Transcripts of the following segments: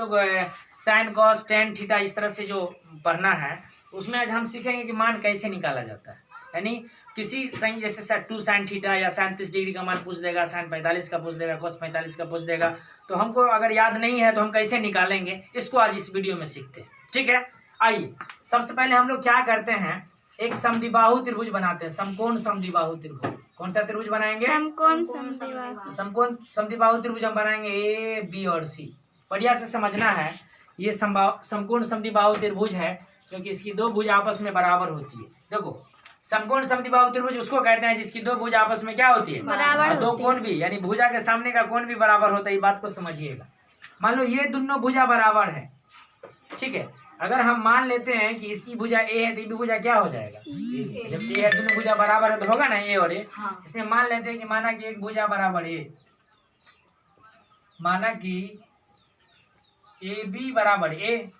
लोग sine cos tan theta इस तरह से जो पढ़ना है, उसमें आज हम सीखेंगे कि मान कैसे निकाला जाता है। यानी किसी संख्या जैसे 2 साइन थीटा या साइन 30 डिग्री का मान पूछ देगा, साइन 45 का पूछ देगा, कॉस 45 का पूछ देगा, तो हमको अगर याद नहीं है तो हम कैसे निकालेंगे, इसको आज इस वीडियो में सीखते हैं। ठीक है, आइए सबसे पहले हम लोग क्या करते हैं, एक समद्विबाहु त्रिभुज बनाते हैं, समकोण समद्विबाहु त्रिभुज। कौन सा त्रिभुज बनाएंगे? समकोण समद्विबाहु त्रिभुज हम बनाएंगे ए बी और सी। बढ़िया से समझना है, ये समकोण समद्विबाहु त्रिभुज है क्योंकि इसकी दो भुज आपस में बराबर होती है। देखो समकोण समद्विबाहु त्रिभुज उसको कहते हैं जिसकी दो भुज आपस में क्या होती है? बराबर। दो कोण भी, यानी भुजा के सामने का कोण भी बराबर होता है। ये बात को समझिएगा। मान लो ये दोनों भुजा बराबर है, ठीक है। अगर हम मान लेते हैं कि इसकी भुजा ए है तो ये भी भुजा क्या हो जाएगा? जब ए है, दोनों भुजा बराबर है तो होगा ना ए और ए। इसमें मान लेते हैं कि माना कि एक भुजा बराबर ए, माना कि ए बी बराबर ए,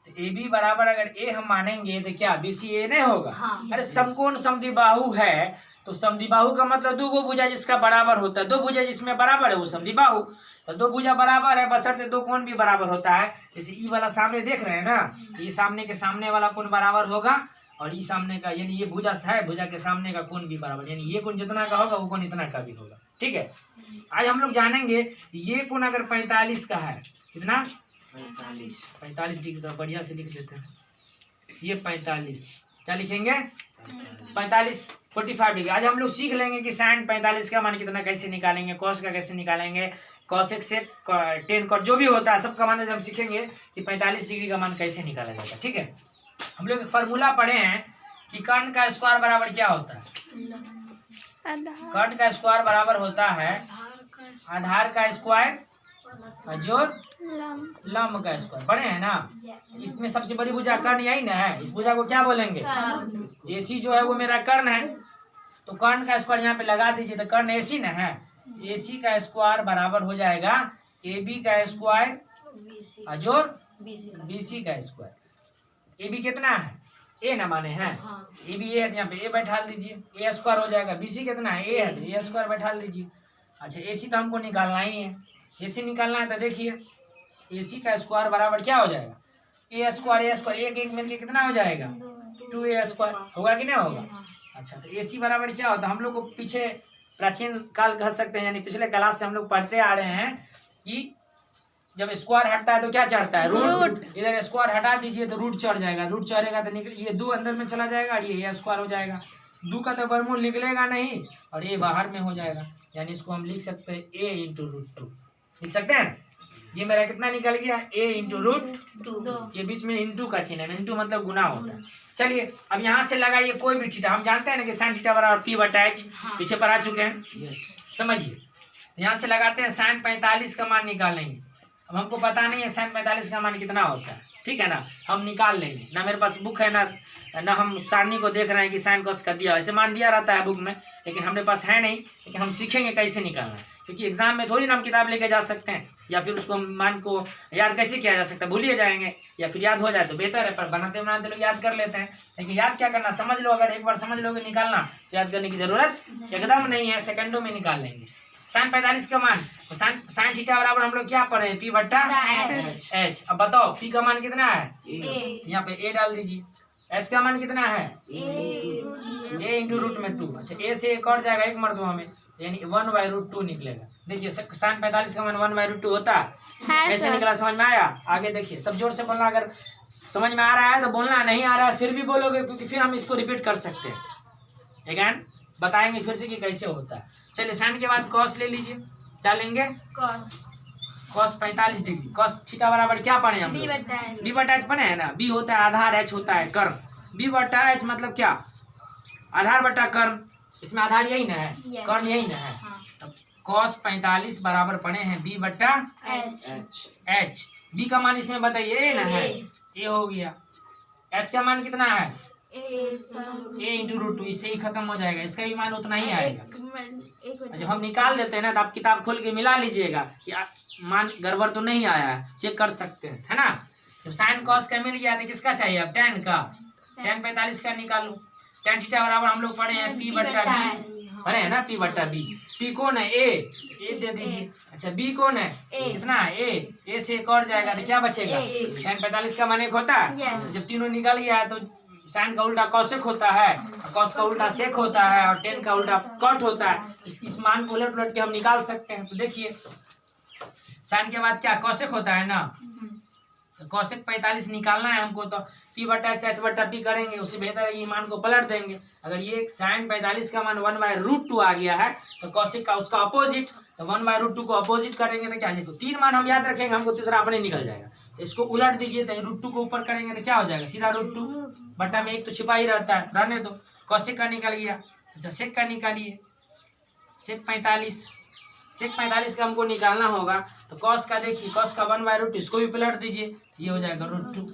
तो ए बी बराबर अगर ए हम मानेंगे तो क्या बी सी ए नहीं होगा? अरे समकोण समद्विबाहु है तो समद्विबाहु का मतलब दो भुजा जिसका बराबर होता है, दो भुजा जिसमें बराबर है वो समद्विबाहु। तो दो भुजा बराबर है बशर्ते दो कोण भी बराबर होता है। जैसे ई वाला सामने देख रहे हैं ना, ये सामने के सामने वाला कोण बराबर होगा और ई सामने का, यानी ये भुजा है, भुजा के सामने का कोण भी बराबर, यानी ये कोण जितना का होगा वो कोण इतना का भी होगा। ठीक है, आज हम लोग जानेंगे ये कोण अगर 45 का है, कितना? 45 डिग्री। तो बढ़िया से लिख देते हैं, ये 45 क्या लिखेंगे? 45 45 डिग्री। आज हम लोग सीख लेंगे कि साइन 45 का मान कितना कैसे निकालेंगे, कॉस का कैसे निकालेंगे, कॉसेक से टेन कॉट जो भी होता है सबका मान हम सीखेंगे कि 45 डिग्री का मान कैसे निकाला जाता है। ठीक है, हम लोग फॉर्मूला पढ़े हैं कि कर्ण का स्क्वायर बराबर क्या होता है? कर्ण का स्क्वायर बराबर होता है आधार का स्क्वायर जो लंब का स्क्वायर। पढ़े हैं ना? इसमें सबसे बड़ी भुजा कर्ण यही ना है, इस भुजा को क्या बोलेंगे? AC जो है वो मेरा कर्ण है, तो कर्ण का स्क्वायर यहाँ पे लगा दीजिए, तो कर्ण AC ना है। AC का स्क्वायर बराबर हो जाएगा AB का स्क्वायर जोड़ BC का स्क्वायर। AB कितना है? A ना माने हैं, AB A है तो यहाँ पे A बैठा दीजिए, A स्क्वायर हो जाएगा। BC कितना है? A है तो A स्क्वायर बैठा दीजिए। अच्छा AC तो हमको निकालना ही है, AC निकालना है तो देखिए AC का स्क्वायर बराबर क्या हो जाएगा? A स्क्वायर एक एक मिलके कितना हो जाएगा? 2A स्क्वायर होगा कि नहीं होगा? अच्छा, तो AC बराबर क्या होता है? हम लोग को पीछे प्राचीन काल कह सकते हैं, यानी पिछले क्लास से हम लोग पढ़ते आ रहे हैं कि जब स्क्वायर हटता है तो क्या चढ़ता है? रूट। इधर स्क्वायर हटा दीजिए तो रूट चढ़ जाएगा, रूट चढ़ेगा तो निकल, ये 2 अंदर में चला जाएगा और ये स्क्वायर हो जाएगा। 2 का तो वर्गमूल निकलेगा नहीं और ये बाहर में हो जाएगा, यानी इसको हम लिख सकते हैं A इंटू √2 लिख सकते हैं। ये मेरा कितना निकल गया? A into √2। ये बीच में इंटू का चिन्ह है, इंटू मतलब गुना होता है। चलिए अब यहाँ से लगाइए कोई भी थीटा। हम जानते हैं ना कि साइन थीटा बराबर P/H, पीछे पढ़ा चुके हैं, समझिए। यहाँ से लगाते हैं साइन 45 का मान निकालेंगे। अब हमको पता नहीं है साइन 45 का मान कितना होता है, ठीक है ना, हम निकाल लेंगे ना। मेरे पास बुक है ना हम सारणी को देख रहे हैं कि साइन कॉस का दिया, ऐसे मान दिया रहता है बुक में, लेकिन हमारे पास है नहीं। लेकिन हम सीखेंगे कैसे निकालना है, क्योंकि एग्जाम में थोड़ी ना हम किताब लेके जा सकते हैं, या फिर उसको मान को याद कैसे किया जा सकता है? भूलिए जाएंगे, या फिर याद हो जाए तो बेहतर है, पर बनाते बनाते लोग याद कर लेते हैं। लेकिन याद क्या करना, समझ लो। अगर एक बार समझ लोगे निकालना तो याद करने की जरूरत एकदम नहीं है, सेकंडों में निकाल लेंगे। साइन 45 का मान, साइन थीटा बराबर हम लोग क्या पढ़े हैं? P/H। अब बताओ P का मान कितना है? यहाँ पे A डाल दीजिए। H का मान कितना है? A into √2। अच्छा, A से एक और जाएगा एक मर्तबा में, यानी 1/√2 निकलेगा। देखिए साइन 45 का मान 1/√2 होता है। ऐसे निकला, समझ में आया? आगे देखिए, सब जोर से बोलना। अगर समझ में आ रहा है तो बोलना, नहीं आ रहा है फिर भी बोलोगे, क्योंकि फिर हम इसको रिपीट कर सकते हैं। अगेन बताएंगे फिर से कि कैसे होता है। चलिए साइन के बाद कॉस ले लीजिए। क्या लेंगे? Cos 45 degree. कॉस थीटा बराबर क्या पढ़े हम? B/H पढ़े हैं ना। B होता है आधार, H होता है कर्ण। B/H मतलब क्या? आधार बटा कर्ण। इसमें आधार यही ना है, कर्ण यही ना है। तब कॉस 45 बराबर पढ़े हैं B/H। B का मान इसमें बताइए A ना है, A हो गया। H का मान कितना है? A into √2। इससे ही खत्म हो जाएगा, इसका भी मान उतना ही आएगा। जब हम निकाल देते हैं ना तो आप किताब खोल के मिला लीजिएगा कि मान गड़बड़ तो नहीं आया है, चेक कर सकते हैं, है ना। जब साइन कॉस का मिल गया तो किसका चाहिए अब? tan का। tan 45 का निकालो। tan थीटा बराबर हम लोग पढ़े हैं P/B। बने है ना, पी बट्टा बी। पी कौन है, ए दे दीजिए। अच्छा बी कौन है, कितना है, ए से एक और जाएगा तो क्या बचेगा, tan 45 का मान 1 होता है। जब तीनों निकल गया है तो साइन का उल्टा कॉसेक होता है, कॉस का उल्टा सेक होता है, और टेन का उल्टा कॉट होता है। इस मान को उलट उलट के हम निकाल सकते हैं। तो देखिए साइन के बाद क्या कॉसेक होता है ना, तो कॉसेक 45 निकालना है हमको, तो पी बट्टा एच बट्टा पी करेंगे, उससे बेहतर है ये मान को पलट देंगे। अगर ये साइन 45 का मान 1/√2 आ गया है तो कॉसेक का उसका अपोजिट, तो 1/√2 को अपोजिट करेंगे तो क्या है, 3 मान हम याद रखेंगे, हमको तीसरा अपने निकल जाएगा। तो इसको उलट दीजिए, तो √2 को ऊपर करेंगे तो क्या हो जाएगा, सीधा √2 बट्टा में 1 तो छिपा ही रहता है, रहने दो। कॉसेक का निकल गया। अच्छा सेक का निकालिए, सेक 45 का हमको निकालना होगा, तो कॉस का देखिए, कॉस का 1/√2 इसको भी पलट दीजिए, ये हो जाएगा √2।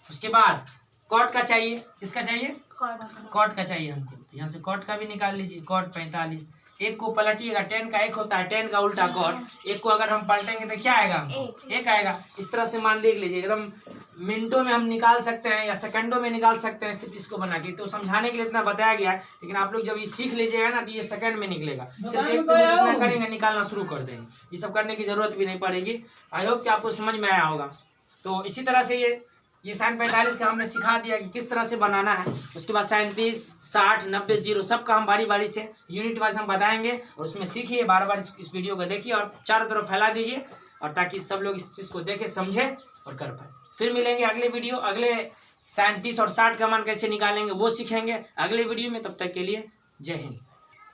उसके बाद कॉट का चाहिए, किसका चाहिए, कॉट का चाहिए हमको, तो यहाँ से कॉट का भी निकाल लीजिए, कॉट 45। एक को पलटिएगा, tan का 1 होता है, tan का उल्टा कॉट, एक को अगर हम पलटेंगे तो क्या आएगा, 1 आएगा। इस तरह से मान लिख लीजिए, एकदम मिनटों में हम निकाल सकते हैं या सेकंडों में निकाल सकते हैं सिर्फ इसको बना के। तो समझाने के लिए इतना बताया गया है, लेकिन आप लोग जब ये सीख लीजिएगा ना तो ये सेकंड में निकलेगा। सिर्फ एक तो करेंगे, निकालना शुरू कर देंगे, ये सब करने की जरूरत भी नहीं पड़ेगी। आई होप कि आपको समझ में आया होगा। तो इसी तरह से ये साइन 45 का हमने सिखा दिया कि किस तरह से बनाना है। उसके बाद साइन 30, 60, 90, 0 सबका हम बारी बारी से यूनिट वाइज हम बताएंगे, और उसमें सीखिए, बार बार इस वीडियो को देखिए और चारों तरफ फैला दीजिए, और ताकि सब लोग इस चीज़ को देखें, समझें और कर पाए। फिर मिलेंगे अगले वीडियो, अगले साइन 30 और 60 का मान कैसे निकालेंगे वो सीखेंगे अगले वीडियो में। तब तक के लिए जय हिंद।